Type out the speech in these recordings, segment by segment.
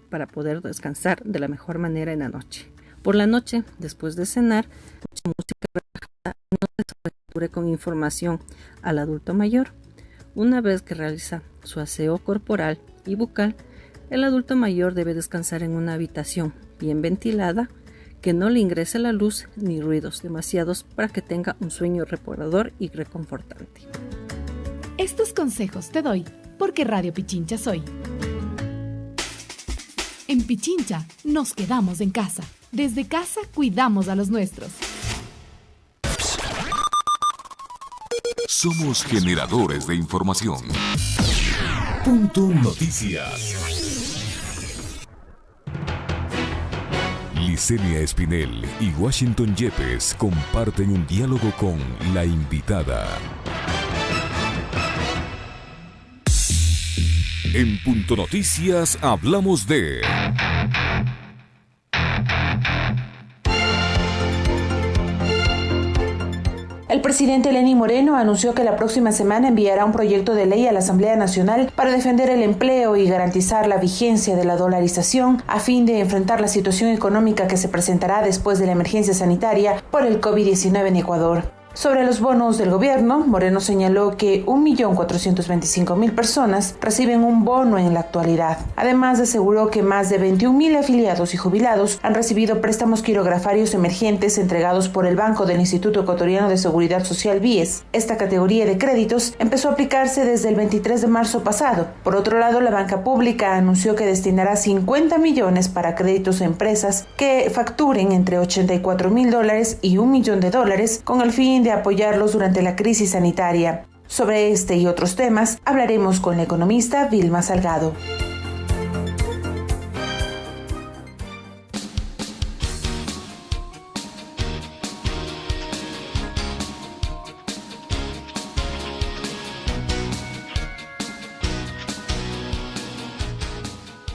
para poder descansar de la mejor manera en la noche. Por la noche, después de cenar, mucha música relajada y no se sobresature con información al adulto mayor. Una vez que realiza su aseo corporal y bucal, el adulto mayor debe descansar en una habitación bien ventilada, que no le ingrese la luz ni ruidos demasiados para que tenga un sueño reparador y reconfortante. Estos consejos te doy porque Radio Pichincha soy. En Pichincha nos quedamos en casa. Desde casa cuidamos a los nuestros. Somos generadores de información. Punto Noticias. Licenia Espinel y Washington Yepes comparten un diálogo con la invitada. En Punto Noticias hablamos de... El presidente Lenín Moreno anunció que la próxima semana enviará un proyecto de ley a la Asamblea Nacional para defender el empleo y garantizar la vigencia de la dolarización a fin de enfrentar la situación económica que se presentará después de la emergencia sanitaria por el COVID-19 en Ecuador. Sobre los bonos del gobierno, Moreno señaló que 1.425.000 personas reciben un bono en la actualidad. Además, aseguró que más de 21.000 afiliados y jubilados han recibido préstamos quirografarios emergentes entregados por el Banco del Instituto Ecuatoriano de Seguridad Social BIES. Esta categoría de créditos empezó a aplicarse desde el 23 de marzo pasado. Por otro lado, la banca pública anunció que destinará 50 millones para créditos a empresas que facturen entre $84.000 y $1 millón con el fin de apoyarlos durante la crisis sanitaria. Sobre este y otros temas hablaremos con la economista Vilma Salgado.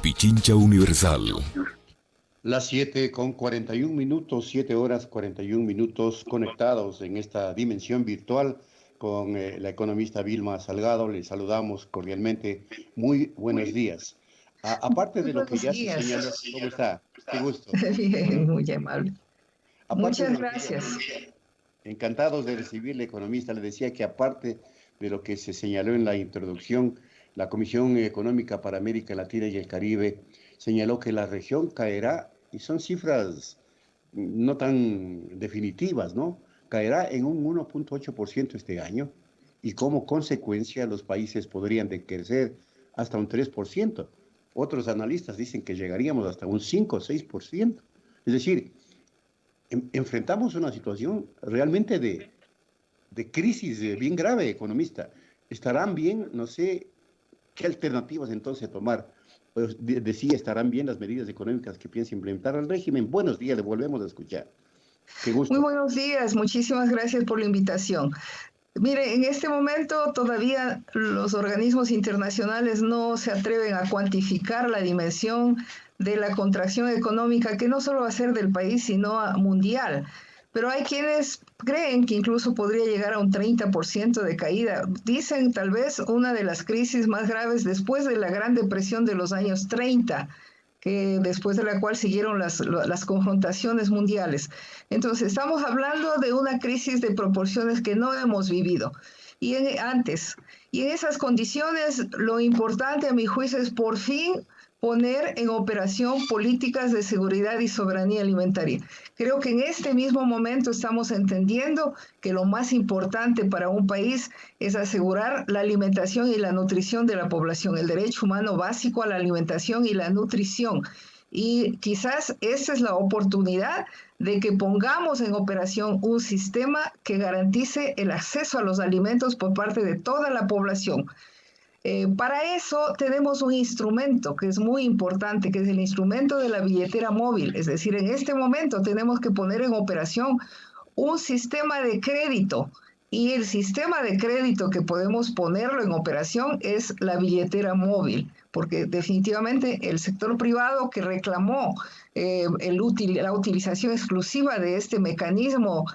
Pichincha Universal. Las 7:41, 7 horas 41 minutos conectados en esta dimensión virtual con la economista Vilma Salgado. Le saludamos cordialmente. Muy buenos días. Aparte de lo que ya se señaló, ¿cómo está? Qué gusto. Bien, muy amable. Muchas gracias. Encantados de recibirle, economista. Le decía que aparte de lo que se señaló en la introducción, la Comisión Económica para América Latina y el Caribe señaló que la región caerá, y son cifras no tan definitivas, ¿no? Caerá en un 1.8% este año, y como consecuencia los países podrían decrecer hasta un 3%. Otros analistas dicen que llegaríamos hasta un 5 o 6%. Es decir, enfrentamos una situación realmente de crisis bien grave, economista. ¿Estarán bien? No sé qué alternativas entonces tomar. Pues decía, estarán bien las medidas económicas que piensa implementar el régimen. Buenos días, le volvemos a escuchar. Qué gusto. Muy buenos días, muchísimas gracias por la invitación. Mire, en este momento todavía los organismos internacionales no se atreven a cuantificar la dimensión de la contracción económica, que no solo va a ser del país, sino mundial. Pero hay quienes creen que incluso podría llegar a un 30% de caída. Dicen tal vez una de las crisis más graves después de la Gran Depresión de los años 30, que después de la cual siguieron las confrontaciones mundiales. Entonces, estamos hablando de una crisis de proporciones que no hemos vivido antes. Y en esas condiciones, lo importante a mi juicio es por fin poner en operación políticas de seguridad y soberanía alimentaria. Creo que en este mismo momento estamos entendiendo que lo más importante para un país es asegurar la alimentación y la nutrición de la población, el derecho humano básico a la alimentación y la nutrición. Y quizás esa es la oportunidad de que pongamos en operación un sistema que garantice el acceso a los alimentos por parte de toda la población. Para eso tenemos un instrumento que es muy importante, que es el instrumento de la billetera móvil. Es decir, en este momento tenemos que poner en operación un sistema de crédito, y el sistema de crédito que podemos ponerlo en operación es la billetera móvil. porque definitivamente el sector privado que reclamó la utilización exclusiva de este mecanismo,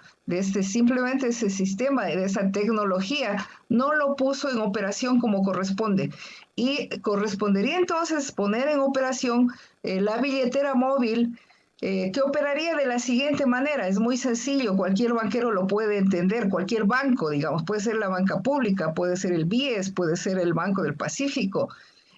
simplemente ese sistema, de esa tecnología, no lo puso en operación como corresponde. Y correspondería entonces poner en operación la billetera móvil, que operaría de la siguiente manera. Es muy sencillo, cualquier banquero lo puede entender, cualquier banco, digamos, puede ser la banca pública, puede ser el BIES, puede ser el Banco del Pacífico.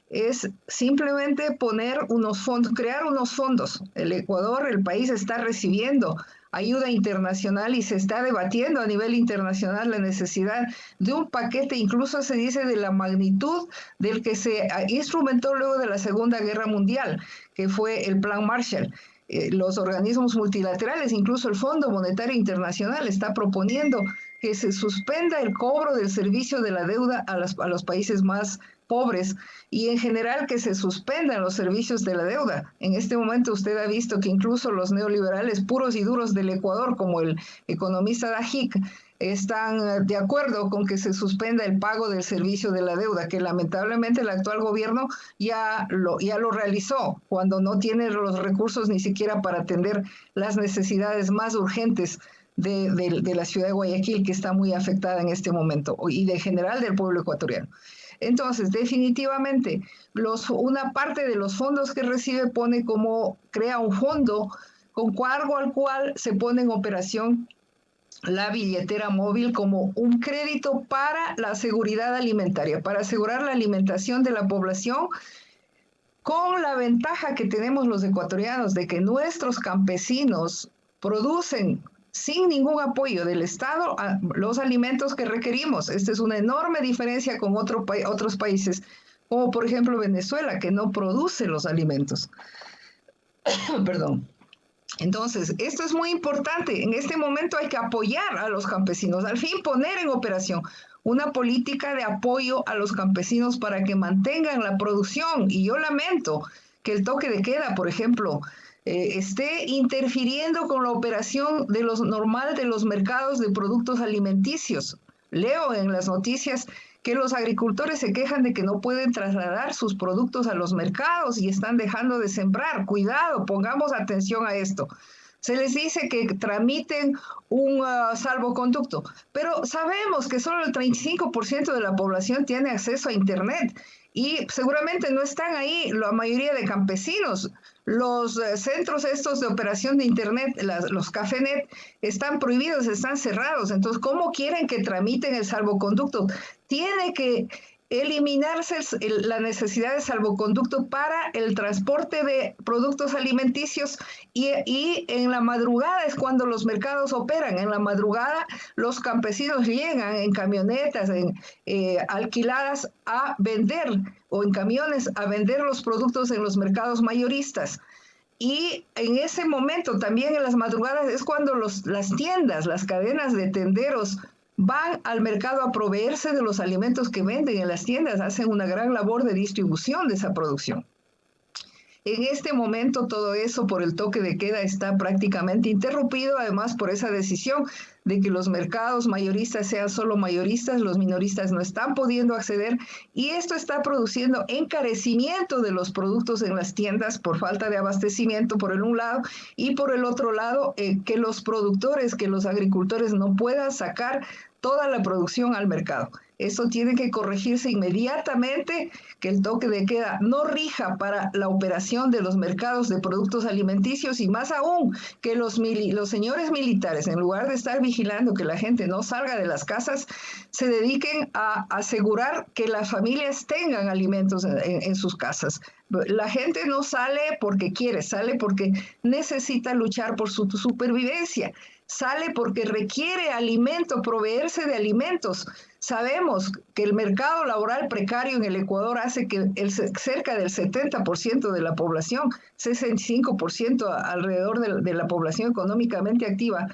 Es simplemente poner unos fondos, crear unos fondos. El Ecuador, el país, está recibiendo ayuda internacional y se está debatiendo a nivel internacional la necesidad de un paquete, incluso se dice de la magnitud del que se instrumentó luego de la Segunda Guerra Mundial, que fue el Plan Marshall. Los organismos multilaterales, incluso el Fondo Monetario Internacional, está proponiendo que se suspenda el cobro del servicio de la deuda a los países más pobres y en general que se suspendan los servicios de la deuda. En este momento usted ha visto que incluso los neoliberales puros y duros del Ecuador, como el economista Dajic, están de acuerdo con que se suspenda el pago del servicio de la deuda, que lamentablemente el actual gobierno ya lo realizó, cuando no tiene los recursos ni siquiera para atender las necesidades más urgentes de la ciudad de Guayaquil, que está muy afectada en este momento, y de general del pueblo ecuatoriano. Entonces, definitivamente, una parte de los fondos que recibe crea un fondo con cargo al cual se pone en operación la billetera móvil como un crédito para la seguridad alimentaria, para asegurar la alimentación de la población, con la ventaja que tenemos los ecuatorianos de que nuestros campesinos producen sin ningún apoyo del Estado los alimentos que requerimos. Esta es una enorme diferencia con otros países, como por ejemplo Venezuela, que no produce los alimentos. Perdón. Entonces, esto es muy importante. En este momento hay que apoyar a los campesinos, al fin poner en operación una política de apoyo a los campesinos para que mantengan la producción. Y yo lamento que el toque de queda, por ejemplo, esté interfiriendo con la operación normal de los mercados de productos alimenticios. Leo en las noticias que los agricultores se quejan de que no pueden trasladar sus productos a los mercados y están dejando de sembrar. Cuidado, pongamos atención a esto. Se les dice que tramiten un salvoconducto, pero sabemos que solo el 35% de la población tiene acceso a Internet y seguramente no están ahí la mayoría de campesinos. Los centros estos de operación de Internet, los Cafenet, están prohibidos, están cerrados. Entonces, ¿cómo quieren que tramiten el salvoconducto? Tiene que eliminarse la necesidad de salvoconducto para el transporte de productos alimenticios y en la madrugada es cuando los mercados operan. En la madrugada los campesinos llegan en camionetas alquiladas a vender o en camiones a vender los productos en los mercados mayoristas. Y en ese momento también en las madrugadas es cuando las tiendas, las cadenas de tenderos van al mercado a proveerse de los alimentos que venden en las tiendas, hacen una gran labor de distribución de esa producción. En este momento todo eso por el toque de queda está prácticamente interrumpido, además por esa decisión de que los mercados mayoristas sean solo mayoristas, los minoristas no están pudiendo acceder y esto está produciendo encarecimiento de los productos en las tiendas por falta de abastecimiento por un lado y por el otro lado que los productores, que los agricultores no puedan sacar toda la producción al mercado. Eso tiene que corregirse inmediatamente, que el toque de queda no rija para la operación de los mercados de productos alimenticios y más aún que los señores militares, en lugar de estar vigilando que la gente no salga de las casas, se dediquen a asegurar que las familias tengan alimentos en sus casas. La gente no sale porque quiere, sale porque necesita luchar por su supervivencia. Sale porque requiere alimento, proveerse de alimentos. Sabemos que el mercado laboral precario en el Ecuador hace que cerca del 70% de la población, 65% alrededor de la población económicamente activa,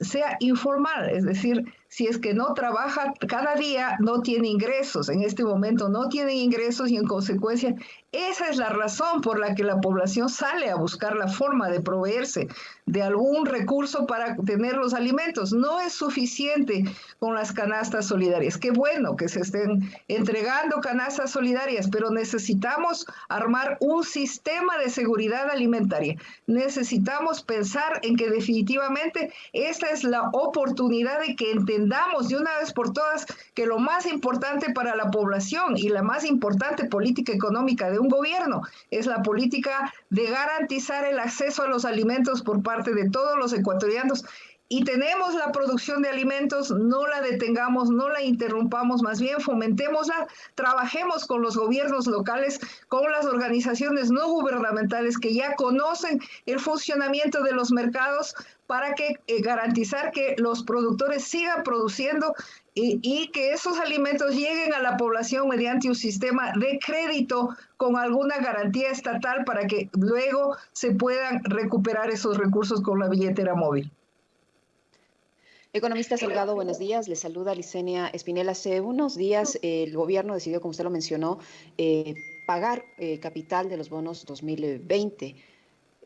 sea informal, es decir, si es que no trabaja cada día, no tiene ingresos. En este momento no tienen ingresos y en consecuencia Esa es la razón por la que la población sale a buscar la forma de proveerse de algún recurso para tener los alimentos. No es suficiente con las canastas solidarias. Qué bueno que se estén entregando canastas solidarias, pero necesitamos armar un sistema de seguridad alimentaria. Necesitamos pensar en que definitivamente esta es la oportunidad de que entendamos de una vez por todas que lo más importante para la población y la más importante política económica de un gobierno es la política de garantizar el acceso a los alimentos por parte de todos los ecuatorianos. Y tenemos la producción de alimentos, no la detengamos, no la interrumpamos, más bien fomentémosla, trabajemos con los gobiernos locales, con las organizaciones no gubernamentales que ya conocen el funcionamiento de los mercados para que garantizar que los productores sigan produciendo y que esos alimentos lleguen a la población mediante un sistema de crédito con alguna garantía estatal para que luego se puedan recuperar esos recursos con la billetera móvil. Economista Salgado, buenos días. Le saluda Licenia Espinel. Hace unos días el gobierno decidió, como usted lo mencionó, pagar capital de los bonos 2020.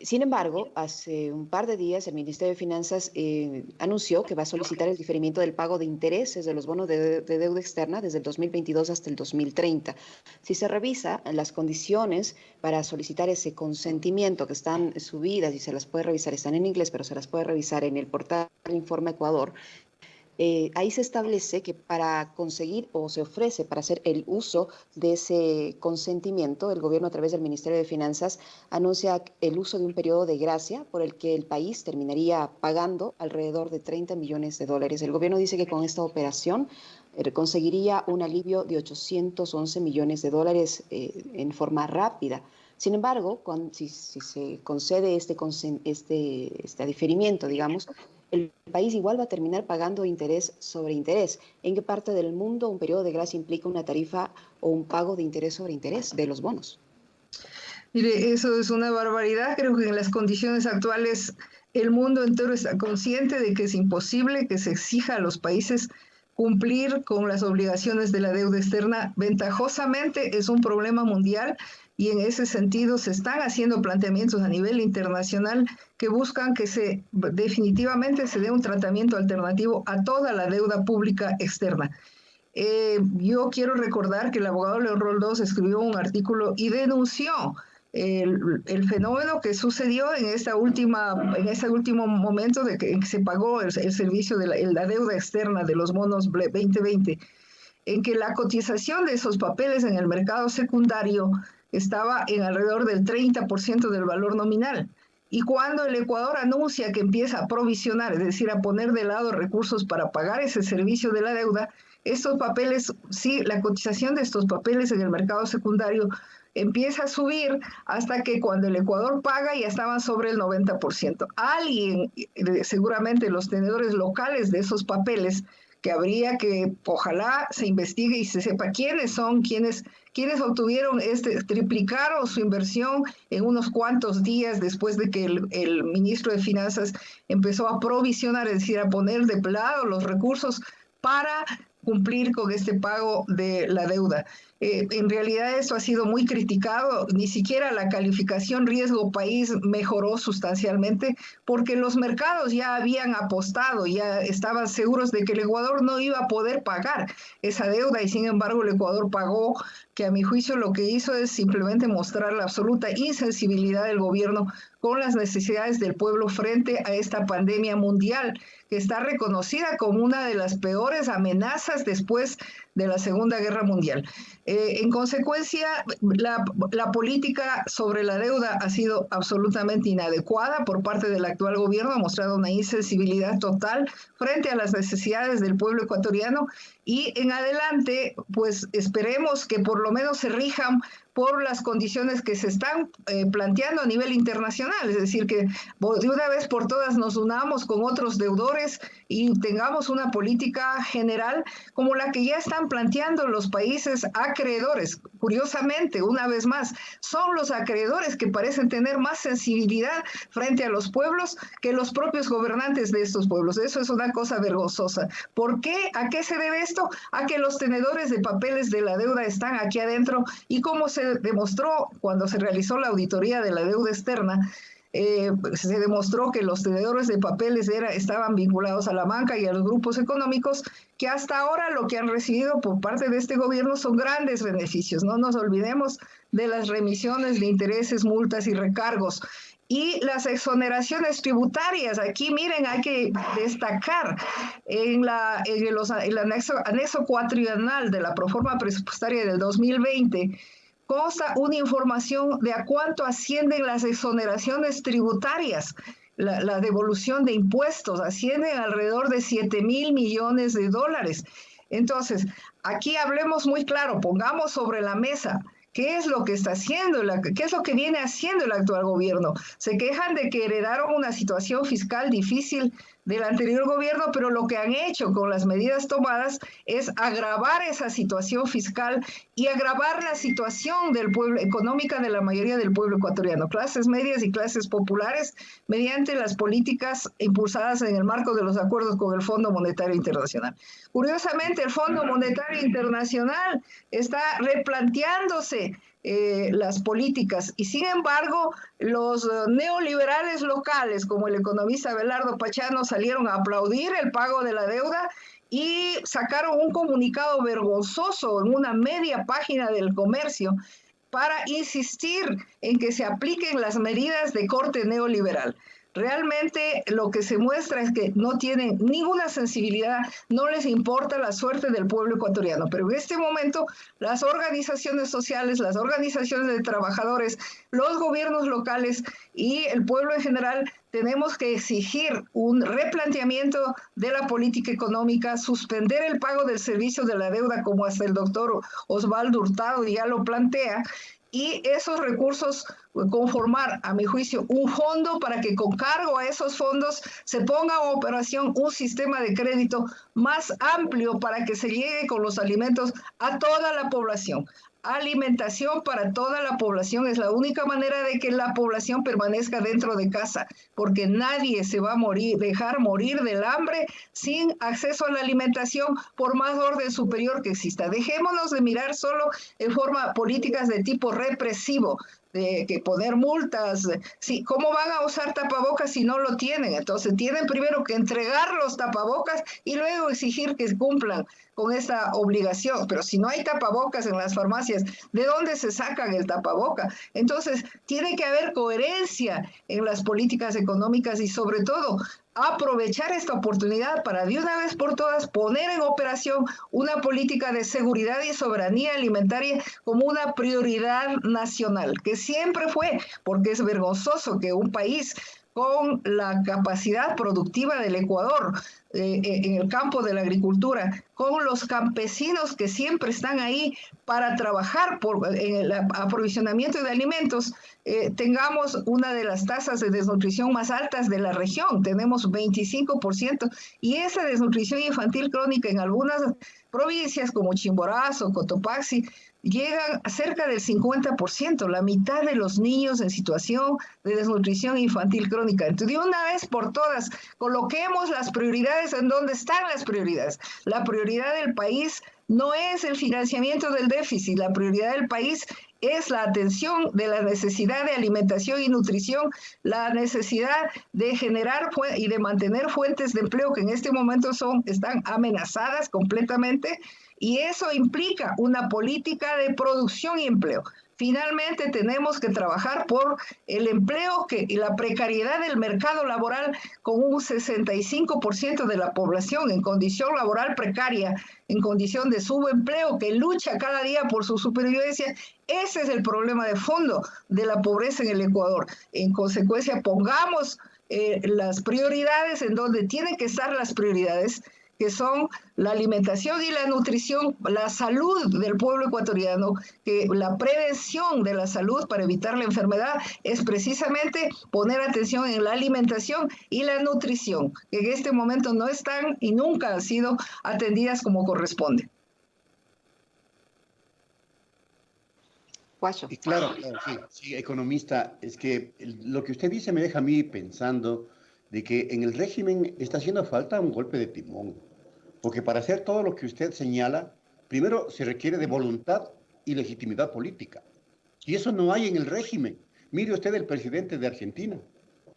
Sin embargo, hace un par de días el Ministerio de Finanzas anunció que va a solicitar el diferimiento del pago de intereses de los bonos de deuda externa desde el 2022 hasta el 2030. Si se revisa las condiciones para solicitar ese consentimiento, que están subidas y se las puede revisar, están en inglés, pero se las puede revisar en el portal Informe Ecuador, ahí se establece que para conseguir o se ofrece para hacer el uso de ese consentimiento, el gobierno a través del Ministerio de Finanzas anuncia el uso de un periodo de gracia por el que el país terminaría pagando alrededor de 30 millones de dólares. El gobierno dice que con esta operación conseguiría un alivio de 811 millones de dólares en forma rápida. Sin embargo, si se concede este diferimiento, digamos, el país igual va a terminar pagando interés sobre interés. ¿En qué parte del mundo un periodo de gracia implica una tarifa o un pago de interés sobre interés de los bonos? Mire, eso es una barbaridad. Creo que en las condiciones actuales el mundo entero está consciente de que es imposible que se exija a los países cumplir con las obligaciones de la deuda externa. Ventajosamente es un problema mundial y en ese sentido se están haciendo planteamientos a nivel internacional que buscan que definitivamente se dé un tratamiento alternativo a toda la deuda pública externa. Yo quiero recordar que el abogado León Roldós escribió un artículo y denunció el fenómeno que sucedió en este último momento de que se pagó el servicio de la deuda externa de los bonos 2020, en que la cotización de esos papeles en el mercado secundario estaba en alrededor del 30% del valor nominal. Y cuando el Ecuador anuncia que empieza a provisionar, es decir, a poner de lado recursos para pagar ese servicio de la deuda, estos papeles, sí, la cotización de estos papeles en el mercado secundario empieza a subir hasta que cuando el Ecuador paga ya estaban sobre el 90%. Alguien, seguramente los tenedores locales de esos papeles, que habría que, ojalá se investigue y se sepa quiénes son, quiénes obtuvieron triplicaron su inversión en unos cuantos días después de que el ministro de Finanzas empezó a provisionar, es decir, a poner de lado los recursos para cumplir con este pago de la deuda. En realidad esto ha sido muy criticado, ni siquiera la calificación riesgo país mejoró sustancialmente porque los mercados ya habían apostado, ya estaban seguros de que el Ecuador no iba a poder pagar esa deuda y sin embargo el Ecuador pagó, que a mi juicio lo que hizo es simplemente mostrar la absoluta insensibilidad del gobierno con las necesidades del pueblo frente a esta pandemia mundial que está reconocida como una de las peores amenazas después de la Segunda Guerra Mundial. En consecuencia, la política sobre la deuda ha sido absolutamente inadecuada por parte del actual gobierno, ha mostrado una insensibilidad total frente a las necesidades del pueblo ecuatoriano y en adelante, pues esperemos que por lo menos se rijan por las condiciones que se están planteando a nivel internacional, es decir, que de una vez por todas nos unamos con otros deudores y tengamos una política general como la que ya están planteando los países acreedores. Curiosamente, una vez más, son los acreedores que parecen tener más sensibilidad frente a los pueblos que los propios gobernantes de estos pueblos. Eso es una cosa vergonzosa. ¿Por qué? ¿A qué se debe esto? esto a que los tenedores de papeles de la deuda están aquí adentro y como se demostró cuando se realizó la auditoría de la deuda externa, se demostró que los tenedores de papeles estaban vinculados a la banca y a los grupos económicos que hasta ahora lo que han recibido por parte de este gobierno son grandes beneficios. No nos olvidemos de las remisiones de intereses, multas y recargos. Y las exoneraciones tributarias, aquí miren, hay que destacar en el anexo cuatrienal de la proforma presupuestaria del 2020, consta una información de a cuánto ascienden las exoneraciones tributarias, la devolución de impuestos, ascienden alrededor de 7,000 millones de dólares. Entonces, aquí hablemos muy claro, pongamos sobre la mesa ¿qué es lo que está haciendo? ¿Qué es lo que viene haciendo el actual gobierno? Se quejan de que heredaron una situación fiscal difícil del anterior gobierno, pero lo que han hecho con las medidas tomadas es agravar esa situación fiscal y agravar la situación del pueblo, económica de la mayoría del pueblo ecuatoriano, clases medias y clases populares, mediante las políticas impulsadas en el marco de los acuerdos con el Fondo Monetario Internacional. Curiosamente, el Fondo Monetario Internacional está replanteándose las políticas y sin embargo los neoliberales locales como el economista Abelardo Pachano salieron a aplaudir el pago de la deuda y sacaron un comunicado vergonzoso en una media página del Comercio para insistir en que se apliquen las medidas de corte neoliberal. Realmente lo que se muestra es que no tienen ninguna sensibilidad, no les importa la suerte del pueblo ecuatoriano. Pero en este momento las organizaciones sociales, las organizaciones de trabajadores, los gobiernos locales y el pueblo en general tenemos que exigir un replanteamiento de la política económica, suspender el pago del servicio de la deuda como hasta el doctor Osvaldo Hurtado ya lo plantea, y esos recursos conformar, a mi juicio, un fondo para que con cargo a esos fondos se ponga en operación un sistema de crédito más amplio para que se llegue con los alimentos a toda la población. Alimentación para toda la población es la única manera de que la población permanezca dentro de casa, porque nadie se va a dejar morir del hambre sin acceso a la alimentación por más orden superior que exista. Dejémonos de mirar solo en forma políticas de tipo represivo, de que poner multas, sí, ¿cómo van a usar tapabocas si no lo tienen? Entonces tienen primero que entregar los tapabocas y luego exigir que cumplan con esta obligación. Pero si no hay tapabocas en las farmacias, ¿de dónde se sacan el tapaboca? Entonces tiene que haber coherencia en las políticas económicas y sobre todo aprovechar esta oportunidad para de una vez por todas poner en operación una política de seguridad y soberanía alimentaria como una prioridad nacional, que siempre fue, porque es vergonzoso que un país con la capacidad productiva del Ecuador en el campo de la agricultura, con los campesinos que siempre están ahí para trabajar en el aprovisionamiento de alimentos, tengamos una de las tasas de desnutrición más altas de la región, tenemos 25%, y esa desnutrición infantil crónica en algunas provincias como Chimborazo, Cotopaxi, llegan a cerca del 50%, la mitad de los niños en situación de desnutrición infantil crónica. Entonces, de una vez por todas, coloquemos las prioridades en donde están las prioridades. La prioridad del país no es el financiamiento del déficit, la prioridad del país es la atención de la necesidad de alimentación y nutrición, la necesidad de generar y de mantener fuentes de empleo que en este momento están amenazadas completamente, y eso implica una política de producción y empleo. Finalmente tenemos que trabajar por el empleo y la precariedad del mercado laboral con un 65% de la población en condición laboral precaria, en condición de subempleo, que lucha cada día por su supervivencia. Ese es el problema de fondo de la pobreza en el Ecuador. En consecuencia, pongamos las prioridades en donde tienen que estar las prioridades, que son la alimentación y la nutrición, la salud del pueblo ecuatoriano, que la prevención de la salud para evitar la enfermedad es precisamente poner atención en la alimentación y la nutrición, que en este momento no están y nunca han sido atendidas como corresponde. Y claro, sí, economista, es que lo que usted dice me deja a mí pensando de que en el régimen está haciendo falta un golpe de timón. Porque para hacer todo lo que usted señala, primero se requiere de voluntad y legitimidad política. Y eso no hay en el régimen. Mire usted el presidente de Argentina.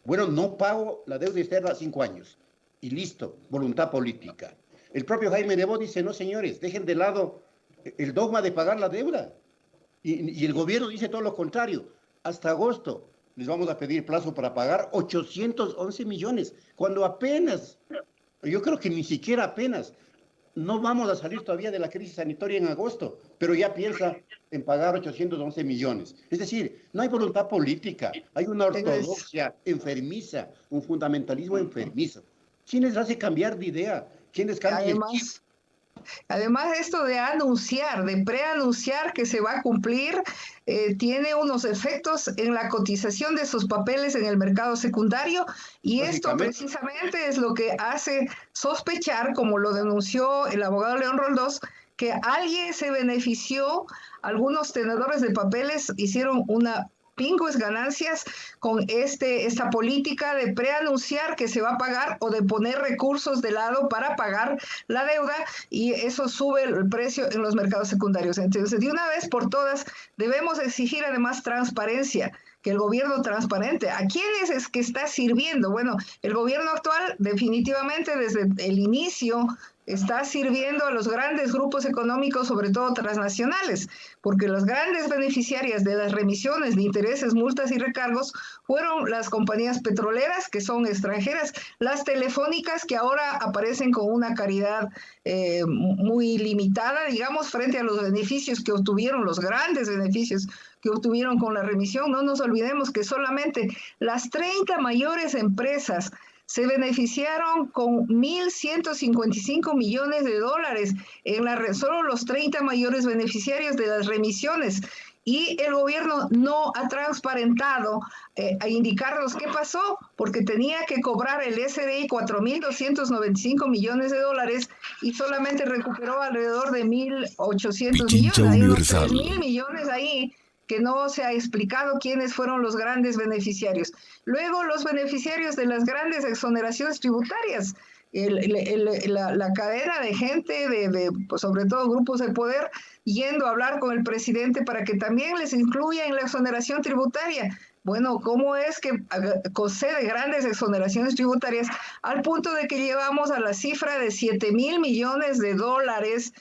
Bueno, no pago la deuda externa a 5 años. Y listo, voluntad política. El propio Jaime Nebot dice, no señores, dejen de lado el dogma de pagar la deuda. Y el gobierno dice todo lo contrario. Hasta agosto les vamos a pedir plazo para pagar 811 millones, cuando apenas, yo creo que ni siquiera apenas, no vamos a salir todavía de la crisis sanitaria en agosto, pero ya piensa en pagar 811 millones. Es decir, no hay voluntad política, hay una ortodoxia enfermiza, un fundamentalismo enfermizo. ¿Quién les hace cambiar de idea? ¿Quién les cambia el chip? Además, esto de anunciar, de preanunciar que se va a cumplir, tiene unos efectos en la cotización de esos papeles en el mercado secundario, y esto precisamente es lo que hace sospechar, como lo denunció el abogado León Roldós, que alguien se benefició, algunos tenedores de papeles hicieron una pingües ganancias con esta política de preanunciar que se va a pagar o de poner recursos de lado para pagar la deuda, y eso sube el precio en los mercados secundarios. Entonces, de una vez por todas, debemos exigir además transparencia, que el gobierno transparente. ¿A quiénes es que está sirviendo? Bueno, el gobierno actual definitivamente desde el inicio está sirviendo a los grandes grupos económicos, sobre todo transnacionales, porque las grandes beneficiarias de las remisiones de intereses, multas y recargos fueron las compañías petroleras, que son extranjeras, las telefónicas, que ahora aparecen con una caridad muy limitada, digamos, frente a los beneficios que obtuvieron, los grandes beneficios que obtuvieron con la remisión. No nos olvidemos que solamente las 30 mayores empresas se beneficiaron con 1.155 millones de dólares en solo los 30 mayores beneficiarios de las remisiones. Y el gobierno no ha transparentado a indicarnos qué pasó, porque tenía que cobrar el SDI 4.295 millones de dólares y solamente recuperó alrededor de 1.800 millones. Hay unos 3.000 millones ahí que no se ha explicado quiénes fueron los grandes beneficiarios. Luego, los beneficiarios de las grandes exoneraciones tributarias, la cadena de gente, pues sobre todo grupos de poder, yendo a hablar con el presidente para que también les incluya en la exoneración tributaria. Bueno, ¿cómo es que concede grandes exoneraciones tributarias al punto de que llevamos a la cifra de 7.000 millones de dólares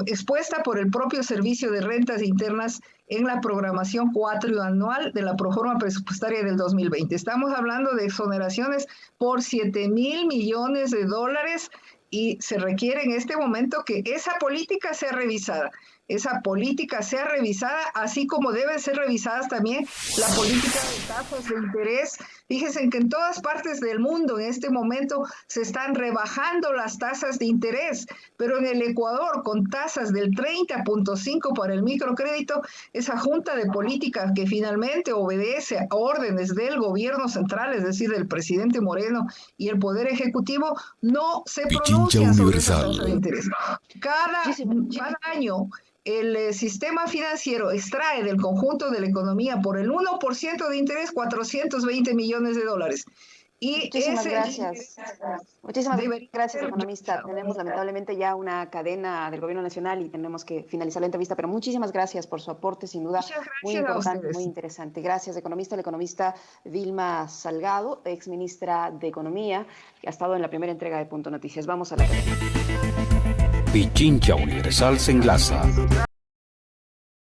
expuesta por el propio Servicio de Rentas Internas en la programación cuatrianual de la proforma presupuestaria del 2020? Estamos hablando de exoneraciones por 7.000 millones de dólares, y se requiere en este momento que esa política sea revisada. Esa política sea revisada, así como deben ser revisadas también la política de tasas de interés. Fíjense que en todas partes del mundo en este momento se están rebajando las tasas de interés, pero en el Ecuador, con tasas del 30.5 para el microcrédito, esa junta de política que finalmente obedece a órdenes del gobierno central, es decir, del presidente Moreno y el Poder Ejecutivo, no se pronuncia sobre esa tasa de interés. Cada año el sistema financiero extrae del conjunto de la economía por el 1% de interés 420 millones de dólares. Y muchísimas gracias. Muchísimas gracias, economista. Tenemos lamentablemente ya una cadena del Gobierno Nacional y tenemos que finalizar la entrevista, pero muchísimas gracias por su aporte, sin duda muy importante, muy interesante. Gracias, economista. El economista Vilma Salgado, ex ministra de Economía, que ha estado en la primera entrega de Punto Noticias. Vamos a la cadena. Pichincha Universal se enlaza.